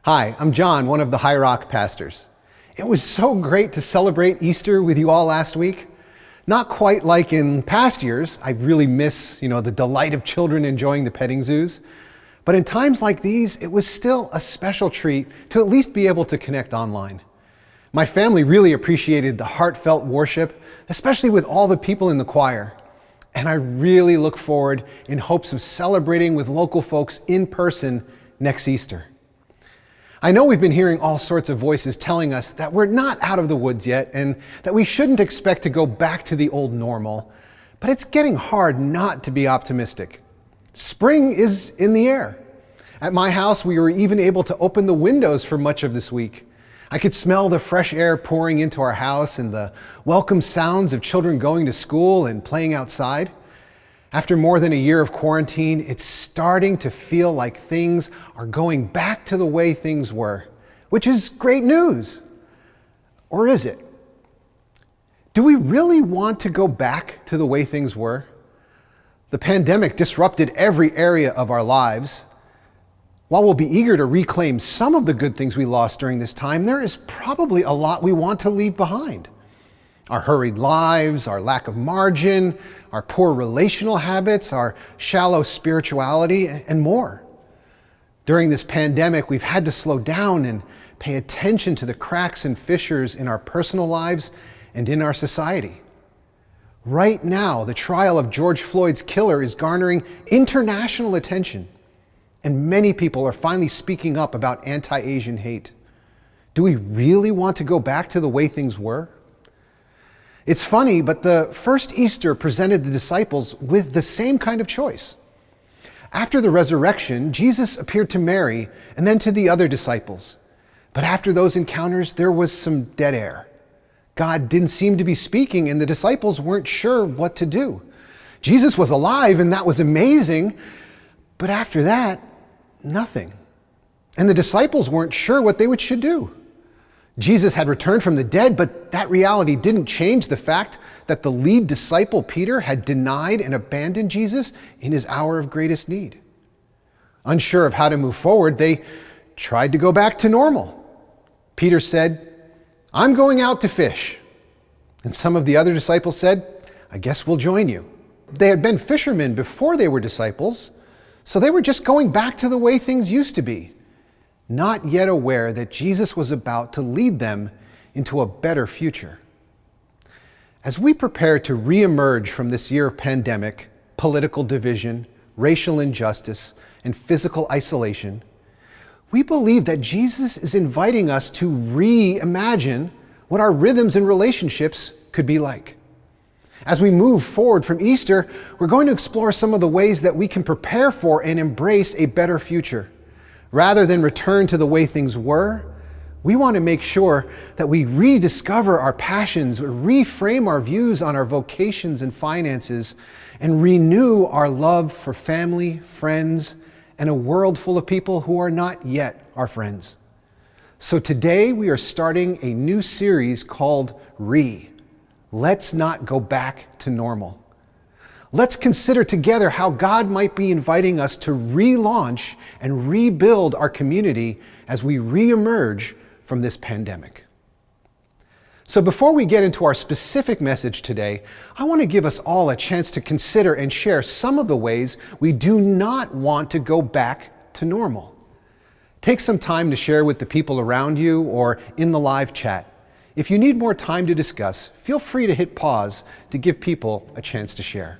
Hi, I'm John, one of the High Rock pastors. It was so great to celebrate Easter with you all last week. Not quite like in past years. I really miss, the delight of children enjoying the petting zoos. But in times like these, it was still a special treat to at least be able to connect online. My family really appreciated the heartfelt worship, especially with all the people in the choir. And I really look forward in hopes of celebrating with local folks in person next Easter. I know we've been hearing all sorts of voices telling us that we're not out of the woods yet and that we shouldn't expect to go back to the old normal, but it's getting hard not to be optimistic. Spring is in the air. At my house, we were even able to open the windows for much of this week. I could smell the fresh air pouring into our house and the welcome sounds of children going to school and playing outside. After more than a year of quarantine, it's starting to feel like things are going back to the way things were, which is great news. Or is it? Do we really want to go back to the way things were? The pandemic disrupted every area of our lives. While we'll be eager to reclaim some of the good things we lost during this time, there is probably a lot we want to leave behind. Our hurried lives, our lack of margin, our poor relational habits, our shallow spirituality, and more. During this pandemic, we've had to slow down and pay attention to the cracks and fissures in our personal lives and in our society. Right now, the trial of George Floyd's killer is garnering international attention, and many people are finally speaking up about anti-Asian hate. Do we really want to go back to the way things were? It's funny, but the first Easter presented the disciples with the same kind of choice. After the resurrection, Jesus appeared to Mary and then to the other disciples. But after those encounters, there was some dead air. God didn't seem to be speaking, and the disciples weren't sure what to do. Jesus was alive, and that was amazing. But after that, nothing. And the disciples weren't sure what they should do. Jesus had returned from the dead, but that reality didn't change the fact that the lead disciple, Peter, had denied and abandoned Jesus in his hour of greatest need. Unsure of how to move forward, they tried to go back to normal. Peter said, "I'm going out to fish." And some of the other disciples said, "I guess we'll join you." They had been fishermen before they were disciples, so they were just going back to the way things used to be, not yet aware that Jesus was about to lead them into a better future. As we prepare to reemerge from this year of pandemic, political division, racial injustice, and physical isolation, we believe that Jesus is inviting us to reimagine what our rhythms and relationships could be like. As we move forward from Easter, we're going to explore some of the ways that we can prepare for and embrace a better future. Rather than return to the way things were, we want to make sure that we rediscover our passions, reframe our views on our vocations and finances, and renew our love for family, friends, and a world full of people who are not yet our friends. So today we are starting a new series called Let's Not Go Back to Normal. Let's consider together how God might be inviting us to relaunch and rebuild our community as we reemerge from this pandemic. So before we get into our specific message today, I want to give us all a chance to consider and share some of the ways we do not want to go back to normal. Take some time to share with the people around you or in the live chat. If you need more time to discuss, feel free to hit pause to give people a chance to share.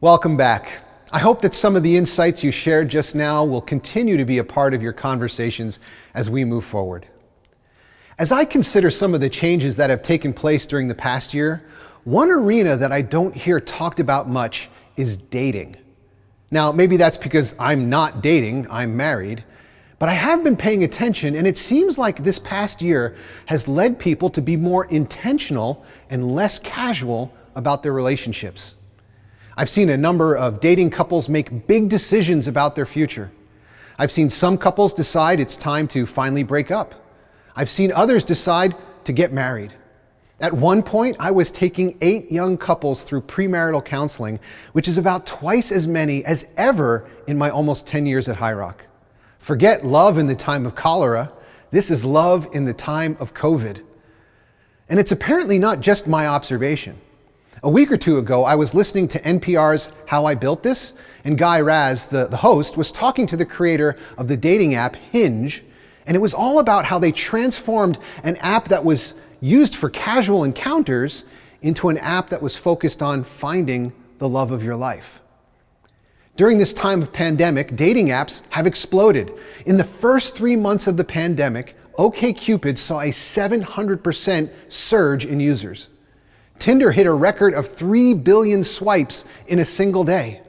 Welcome back. I hope that some of the insights you shared just now will continue to be a part of your conversations as we move forward. As I consider some of the changes that have taken place during the past year, one arena that I don't hear talked about much is dating. Now, maybe that's because I'm not dating, I'm married, but I have been paying attention, and it seems like this past year has led people to be more intentional and less casual about their relationships. I've seen a number of dating couples make big decisions about their future. I've seen some couples decide it's time to finally break up. I've seen others decide to get married. At one point, I was taking 8 young couples through premarital counseling, which is about twice as many as ever in my almost 10 years at High Rock. Forget love in the time of cholera. This is love in the time of COVID. And it's apparently not just my observation. A week or two ago, I was listening to NPR's How I Built This, and Guy Raz, the host, was talking to the creator of the dating app Hinge, and it was all about how they transformed an app that was used for casual encounters into an app that was focused on finding the love of your life. During this time of pandemic, dating apps have exploded. In the first 3 months of the pandemic, OkCupid saw a 700% surge in users. Tinder hit a record of 3 billion swipes in a single day.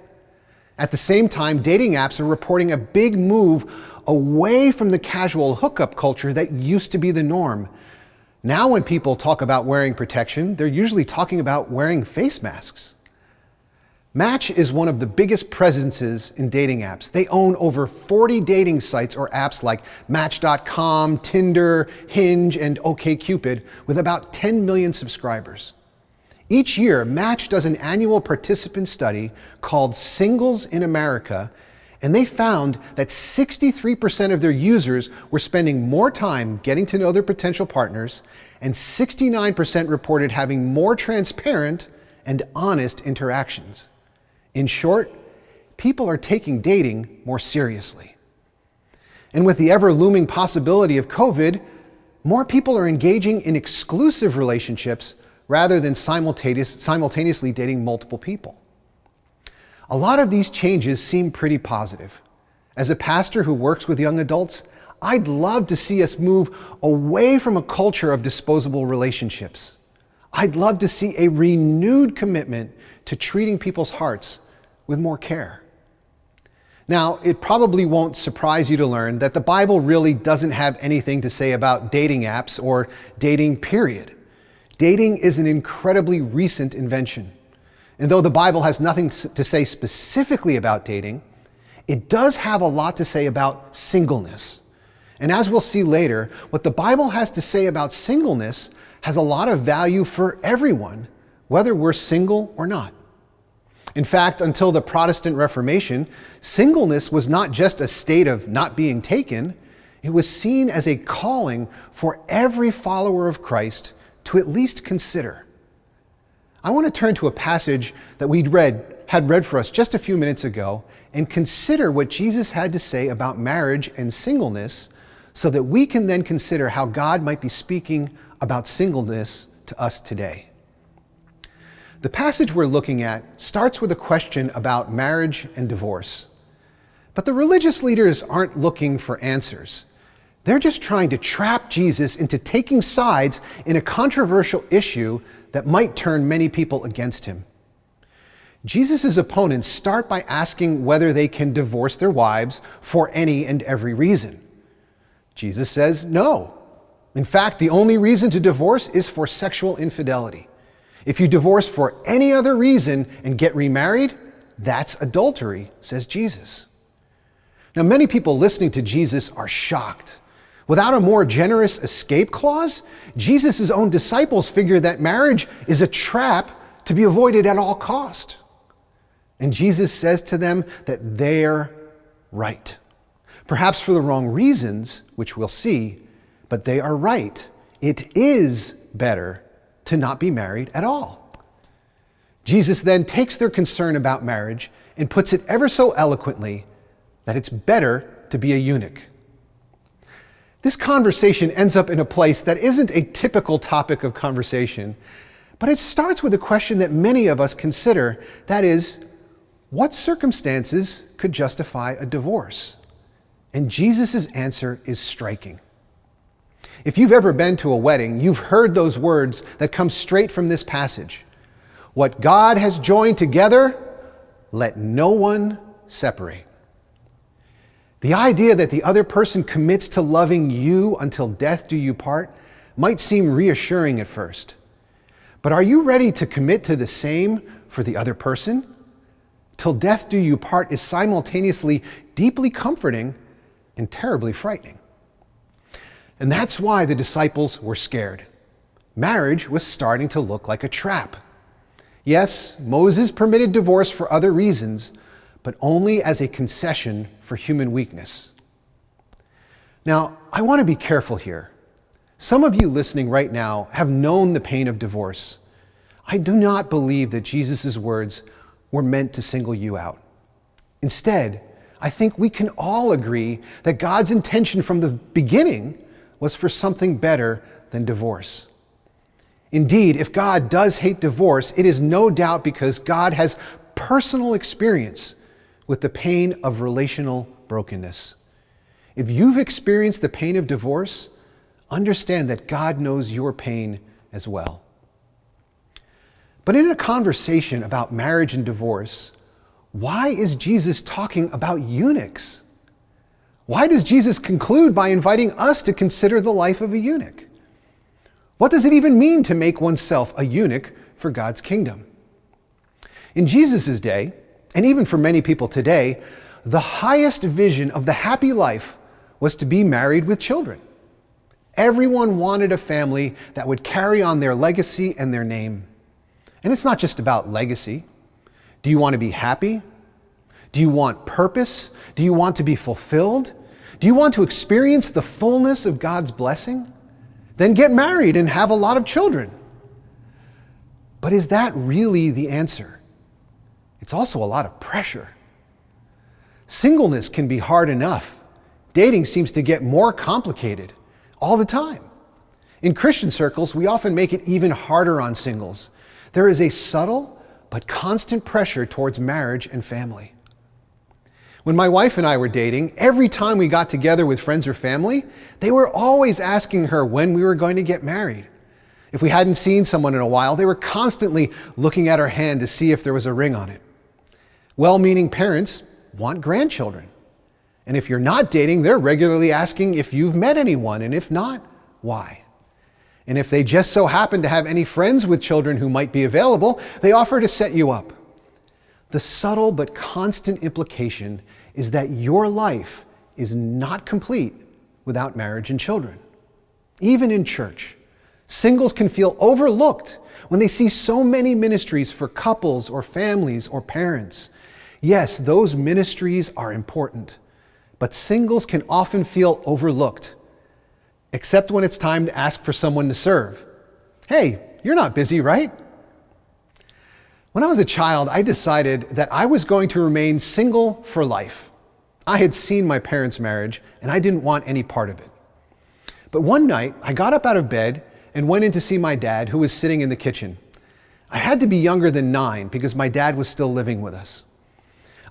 At the same time, dating apps are reporting a big move away from the casual hookup culture that used to be the norm. Now when people talk about wearing protection, they're usually talking about wearing face masks. Match is one of the biggest presences in dating apps. They own over 40 dating sites or apps like Match.com, Tinder, Hinge, and OkCupid, with about 10 million subscribers. Each year, Match does an annual participant study called Singles in America, and they found that 63% of their users were spending more time getting to know their potential partners, and 69% reported having more transparent and honest interactions. In short, people are taking dating more seriously. And with the ever-looming possibility of COVID, more people are engaging in exclusive relationships rather than simultaneously dating multiple people. A lot of these changes seem pretty positive. As a pastor who works with young adults, I'd love to see us move away from a culture of disposable relationships. I'd love to see a renewed commitment to treating people's hearts with more care. Now, it probably won't surprise you to learn that the Bible really doesn't have anything to say about dating apps or dating, period. Dating is an incredibly recent invention. And though the Bible has nothing to say specifically about dating, it does have a lot to say about singleness. And as we'll see later, what the Bible has to say about singleness has a lot of value for everyone, whether we're single or not. In fact, until the Protestant Reformation, singleness was not just a state of not being taken, it was seen as a calling for every follower of Christ to at least consider. I want to turn to a passage that had read for us just a few minutes ago and consider what Jesus had to say about marriage and singleness so that we can then consider how God might be speaking about singleness to us today. The passage we're looking at starts with a question about marriage and divorce. But the religious leaders aren't looking for answers. They're just trying to trap Jesus into taking sides in a controversial issue that might turn many people against him. Jesus' opponents start by asking whether they can divorce their wives for any and every reason. Jesus says no. In fact, the only reason to divorce is for sexual infidelity. If you divorce for any other reason and get remarried, that's adultery, says Jesus. Now, many people listening to Jesus are shocked. Without a more generous escape clause, Jesus' own disciples figure that marriage is a trap to be avoided at all cost. And Jesus says to them that they're right. Perhaps for the wrong reasons, which we'll see, but they are right. It is better to not be married at all. Jesus then takes their concern about marriage and puts it ever so eloquently that it's better to be a eunuch. This conversation ends up in a place that isn't a typical topic of conversation, but it starts with a question that many of us consider. That is, What circumstances could justify a divorce? And Jesus' answer is striking. If you've ever been to a wedding, you've heard those words that come straight from this passage. What God has joined together, let no one separate. The idea that the other person commits to loving you until death do you part might seem reassuring at first. But are you ready to commit to the same for the other person? Till death do you part is simultaneously deeply comforting and terribly frightening. And that's why the disciples were scared. Marriage was starting to look like a trap. Yes, Moses permitted divorce for other reasons, but only as a concession for human weakness. Now, I want to be careful here. Some of you listening right now have known the pain of divorce. I do not believe that Jesus' words were meant to single you out. Instead, I think we can all agree that God's intention from the beginning was for something better than divorce. Indeed, if God does hate divorce, it is no doubt because God has personal experience with the pain of relational brokenness. If you've experienced the pain of divorce, understand that God knows your pain as well. But in a conversation about marriage and divorce, why is Jesus talking about eunuchs? Why does Jesus conclude by inviting us to consider the life of a eunuch? What does it even mean to make oneself a eunuch for God's kingdom? In Jesus' day, and even for many people today, the highest vision of the happy life was to be married with children. Everyone wanted a family that would carry on their legacy and their name. And it's not just about legacy. Do you want to be happy? Do you want purpose? Do you want to be fulfilled? Do you want to experience the fullness of God's blessing? Then get married and have a lot of children. But is that really the answer? It's also a lot of pressure. Singleness can be hard enough. Dating seems to get more complicated all the time. In Christian circles, we often make it even harder on singles. There is a subtle but constant pressure towards marriage and family. When my wife and I were dating, every time we got together with friends or family, they were always asking her when we were going to get married. If we hadn't seen someone in a while, they were constantly looking at our hand to see if there was a ring on it. Well-meaning parents want grandchildren. And if you're not dating, they're regularly asking if you've met anyone, and if not, why? And if they just so happen to have any friends with children who might be available, they offer to set you up. The subtle but constant implication is that your life is not complete without marriage and children. Even in church, singles can feel overlooked when they see so many ministries for couples or families or parents. Yes, those ministries are important, but singles can often feel overlooked, except when it's time to ask for someone to serve. Hey, you're not busy, right? When I was a child, I decided that I was going to remain single for life. I had seen my parents' marriage, and I didn't want any part of it. But one night, I got up out of bed and went in to see my dad, who was sitting in the kitchen. I had to be younger than 9 because my dad was still living with us.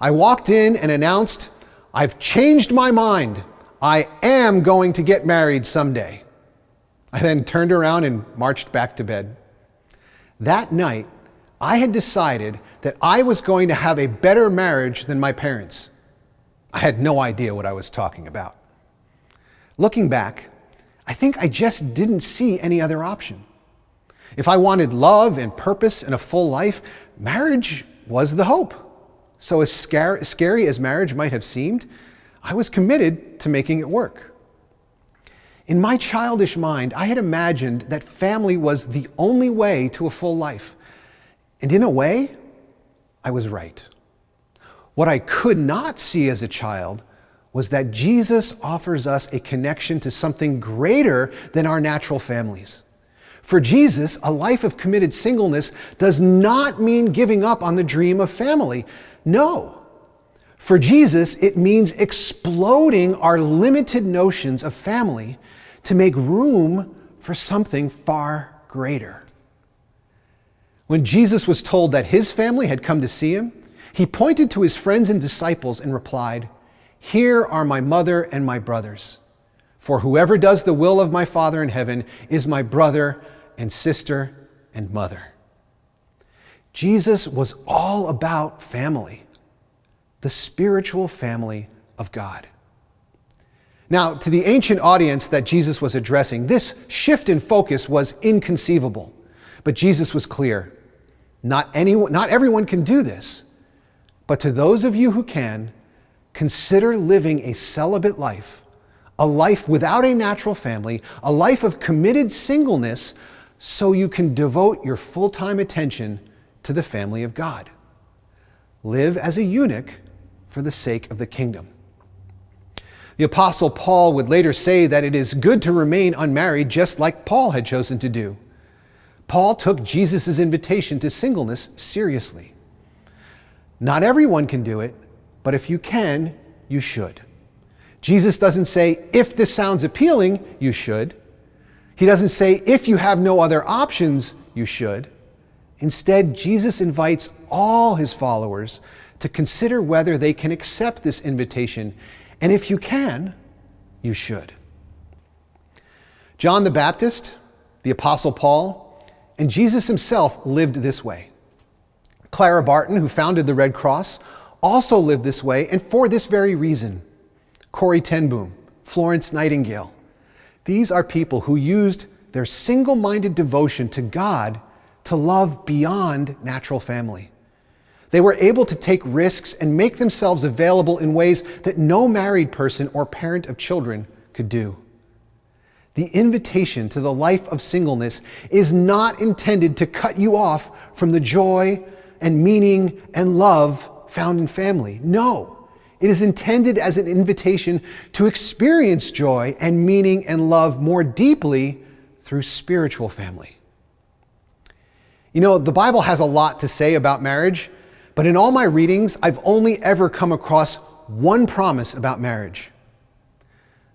I walked in and announced, "I've changed my mind. I am going to get married someday." I then turned around and marched back to bed. That night, I had decided that I was going to have a better marriage than my parents. I had no idea what I was talking about. Looking back, I think I just didn't see any other option. If I wanted love and purpose and a full life, marriage was the hope. So as scary as marriage might have seemed, I was committed to making it work. In my childish mind, I had imagined that family was the only way to a full life. And in a way, I was right. What I could not see as a child was that Jesus offers us a connection to something greater than our natural families. For Jesus, a life of committed singleness does not mean giving up on the dream of family. No. For Jesus, it means exploding our limited notions of family to make room for something far greater. When Jesus was told that his family had come to see him, He pointed to his friends and disciples and replied, "Here are my mother and my brothers. For whoever does the will of my Father in heaven is my brother and sister and mother." Jesus was all about family, the spiritual family of God. Now, to the ancient audience that Jesus was addressing, this shift in focus was inconceivable. But Jesus was clear. Not everyone can do this. But to those of you who can, consider living a celibate life, a life without a natural family, a life of committed singleness, so you can devote your full-time attention to the family of God. Live as a eunuch for the sake of the kingdom. The Apostle Paul would later say that it is good to remain unmarried, just like Paul had chosen to do. Paul took Jesus' invitation to singleness seriously. Not everyone can do it, but if you can, you should. Jesus doesn't say, if this sounds appealing, you should. He doesn't say, if you have no other options, you should. Instead, Jesus invites all his followers to consider whether they can accept this invitation. And if you can, you should. John the Baptist, the Apostle Paul, and Jesus himself lived this way. Clara Barton, who founded the Red Cross, also lived this way, and for this very reason. Corrie ten Boom, Florence Nightingale. These are people who used their single-minded devotion to God to love beyond natural family. They were able to take risks and make themselves available in ways that no married person or parent of children could do. The invitation to the life of singleness is not intended to cut you off from the joy and meaning and love found in family. No, it is intended as an invitation to experience joy and meaning and love more deeply through spiritual family. You know, the Bible has a lot to say about marriage, but in all my readings, I've only ever come across one promise about marriage.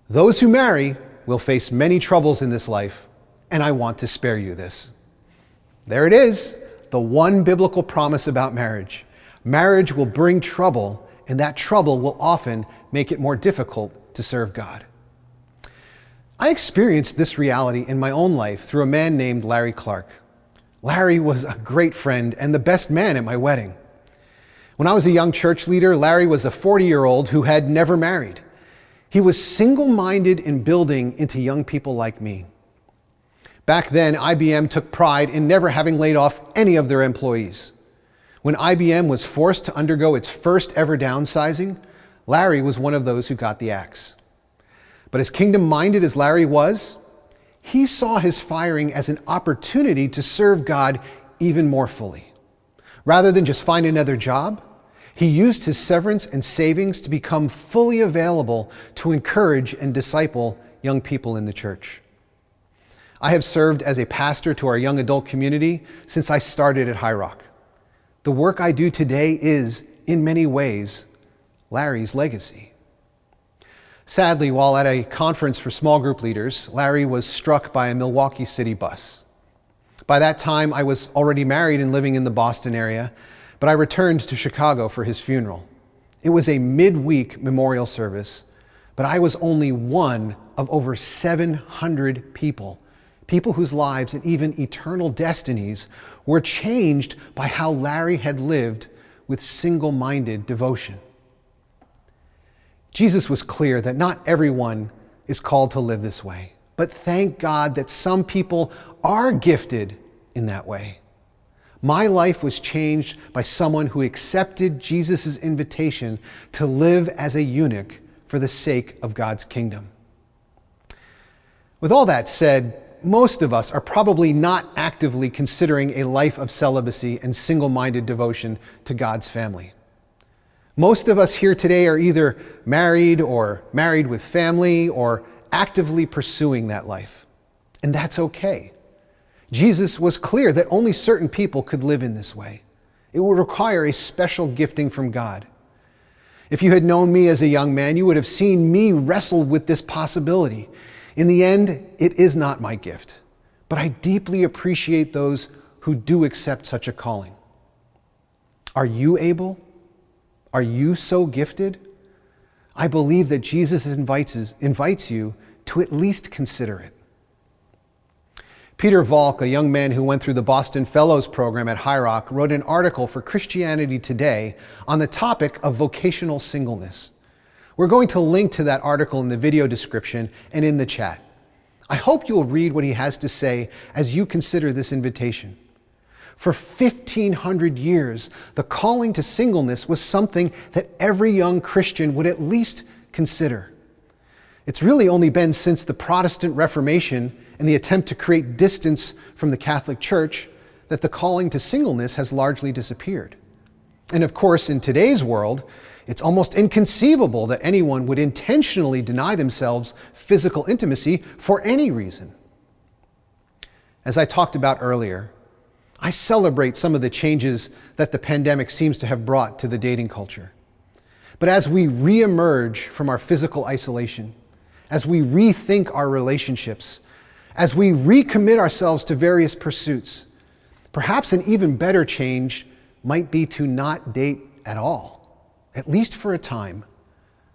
Those who marry will face many troubles in this life, and I want to spare you this. There it is, the one biblical promise about marriage. Marriage will bring trouble, and that trouble will often make it more difficult to serve God. I experienced this reality in my own life through a man named Larry Clark. Larry was a great friend and the best man at my wedding. When I was a young church leader, Larry was a 40-year-old who had never married. He was single-minded in building into young people like me. Back then, IBM took pride in never having laid off any of their employees. When IBM was forced to undergo its first ever downsizing, Larry was one of those who got the axe. But as kingdom-minded as Larry was, he saw his firing as an opportunity to serve God even more fully. Rather than just find another job, he used his severance and savings to become fully available to encourage and disciple young people in the church. I have served as a pastor to our young adult community since I started at High Rock. The work I do today is, in many ways, Larry's legacy. Sadly, while at a conference for small group leaders, Larry was struck by a Milwaukee City bus. By that time, I was already married and living in the Boston area, but I returned to Chicago for his funeral. It was a midweek memorial service, but I was only one of over 700 people whose lives and even eternal destinies were changed by how Larry had lived with single-minded devotion. Jesus was clear that not everyone is called to live this way, but thank God that some people are gifted in that way. My life was changed by someone who accepted Jesus' invitation to live as a eunuch for the sake of God's kingdom. With all that said, most of us are probably not actively considering a life of celibacy and single-minded devotion to God's family. Most of us here today are either married or married with family or actively pursuing that life. And that's okay. Jesus was clear that only certain people could live in this way. It would require a special gifting from God. If you had known me as a young man, you would have seen me wrestle with this possibility. In the end, it is not my gift, but I deeply appreciate those who do accept such a calling. Are you able Are you so gifted? I believe that Jesus invites you to at least consider it. Peter Valk, a young man who went through the Boston Fellows program at High Rock, wrote an article for Christianity Today on the topic of vocational singleness. We're going to link to that article in the video description and in the chat. I hope you'll read what he has to say as you consider this invitation. For 1,500 years, the calling to singleness was something that every young Christian would at least consider. It's really only been since the Protestant Reformation and the attempt to create distance from the Catholic Church that the calling to singleness has largely disappeared. And of course, in today's world, it's almost inconceivable that anyone would intentionally deny themselves physical intimacy for any reason. As I talked about earlier, I celebrate some of the changes that the pandemic seems to have brought to the dating culture. But as we reemerge from our physical isolation, as we rethink our relationships, as we recommit ourselves to various pursuits, perhaps an even better change might be to not date at all, at least for a time,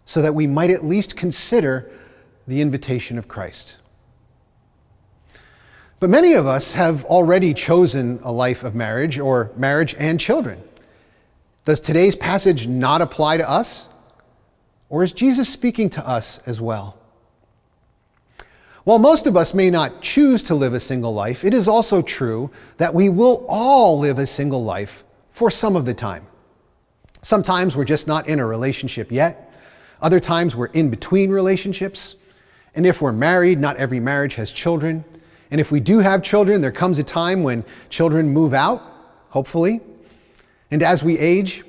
so that we might at least consider the invitation of Christ. But many of us have already chosen a life of marriage or marriage and children. Does today's passage not apply to us? Or is Jesus speaking to us as well? While most of us may not choose to live a single life, it is also true that we will all live a single life for some of the time. Sometimes we're just not in a relationship yet. Other times we're in between relationships. And if we're married, not every marriage has children. And if we do have children, there comes a time when children move out, hopefully. And as we age,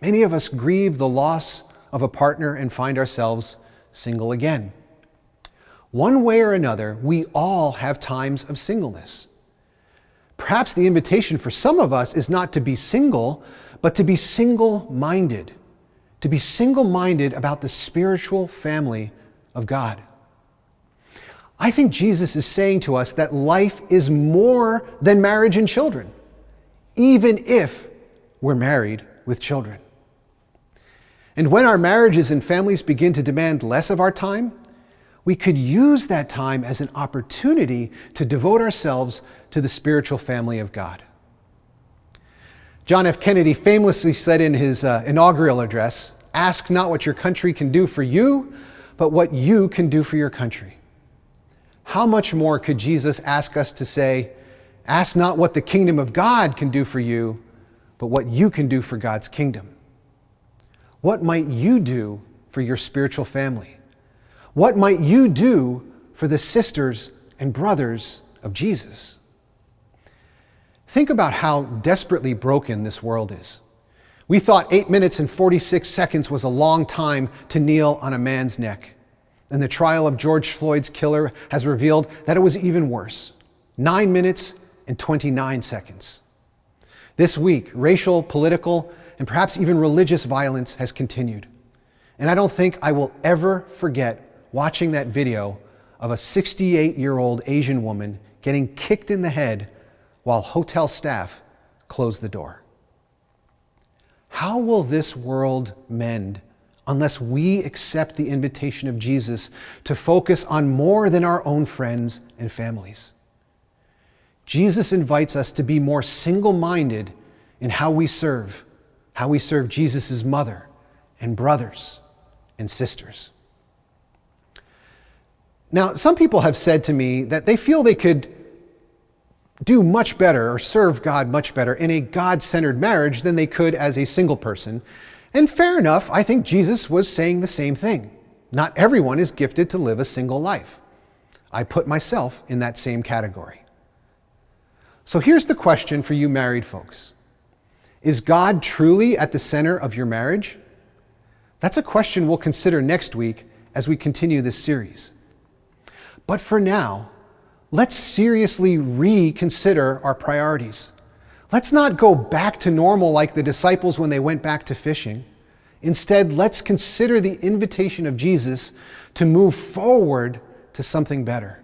many of us grieve the loss of a partner and find ourselves single again. One way or another, we all have times of singleness. Perhaps the invitation for some of us is not to be single, but to be single-minded. To be single-minded about the spiritual family of God. I think Jesus is saying to us that life is more than marriage and children, even if we're married with children. And when our marriages and families begin to demand less of our time, we could use that time as an opportunity to devote ourselves to the spiritual family of God. John F. Kennedy famously said in his inaugural address, "Ask not what your country can do for you, but what you can do for your country." How much more could Jesus ask us to say, "Ask not what the kingdom of God can do for you, but what you can do for God's kingdom"? What might you do for your spiritual family? What might you do for the sisters and brothers of Jesus? Think about how desperately broken this world is. We thought 8 minutes and 46 seconds was a long time to kneel on a man's neck. And the trial of George Floyd's killer has revealed that it was even worse. 9 minutes and 29 seconds. This week, racial, political, and perhaps even religious violence has continued. And I don't think I will ever forget watching that video of a 68-year-old Asian woman getting kicked in the head while hotel staff closed the door. How will this world mend unless we accept the invitation of Jesus to focus on more than our own friends and families? Jesus invites us to be more single-minded in how we serve Jesus' mother and brothers and sisters. Now, some people have said to me that they feel they could do much better or serve God much better in a God-centered marriage than they could as a single person. And fair enough, I think Jesus was saying the same thing. Not everyone is gifted to live a single life. I put myself in that same category. So here's the question for you married folks. Is God truly at the center of your marriage? That's a question we'll consider next week as we continue this series. But for now, let's seriously reconsider our priorities. Let's not go back to normal like the disciples when they went back to fishing. Instead, let's consider the invitation of Jesus to move forward to something better.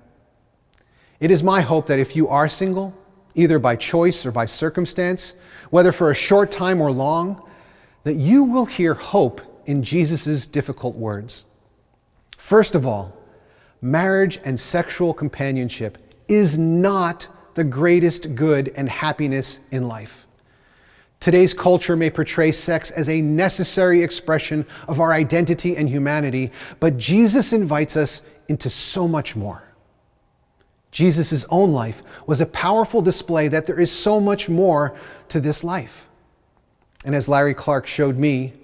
It is my hope that if you are single, either by choice or by circumstance, whether for a short time or long, that you will hear hope in Jesus' difficult words. First of all, marriage and sexual companionship is not the greatest good and happiness in life. Today's culture may portray sex as a necessary expression of our identity and humanity, but Jesus invites us into so much more. Jesus' own life was a powerful display that there is so much more to this life. And as Larry Clark showed me,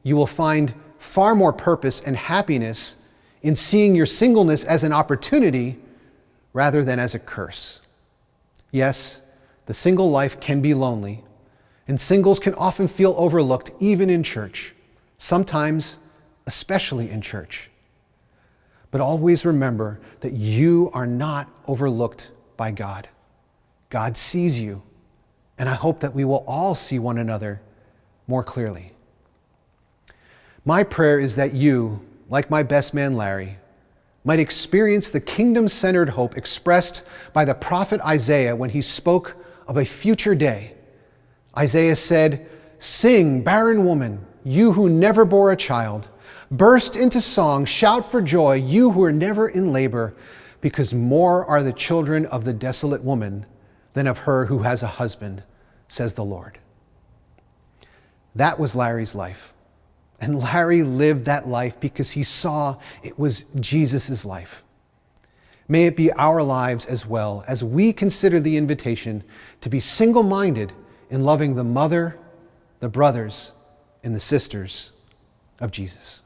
you will find far more purpose and happiness in seeing your singleness as an opportunity rather than as a curse. Yes, the single life can be lonely, and singles can often feel overlooked even in church, sometimes especially in church. But always remember that you are not overlooked by God. God sees you, and I hope that we will all see one another more clearly. My prayer is that you, like my best man Larry, might experience the kingdom-centered hope expressed by the prophet Isaiah when he spoke of a future day. Isaiah said, "Sing, barren woman, you who never bore a child. Burst into song, shout for joy, you who are never in labor, because more are the children of the desolate woman than of her who has a husband, says the Lord." That was Larry's life. And Larry lived that life because he saw it was Jesus' life. May it be our lives as well as we consider the invitation to be single-minded in loving the mother, the brothers, and the sisters of Jesus.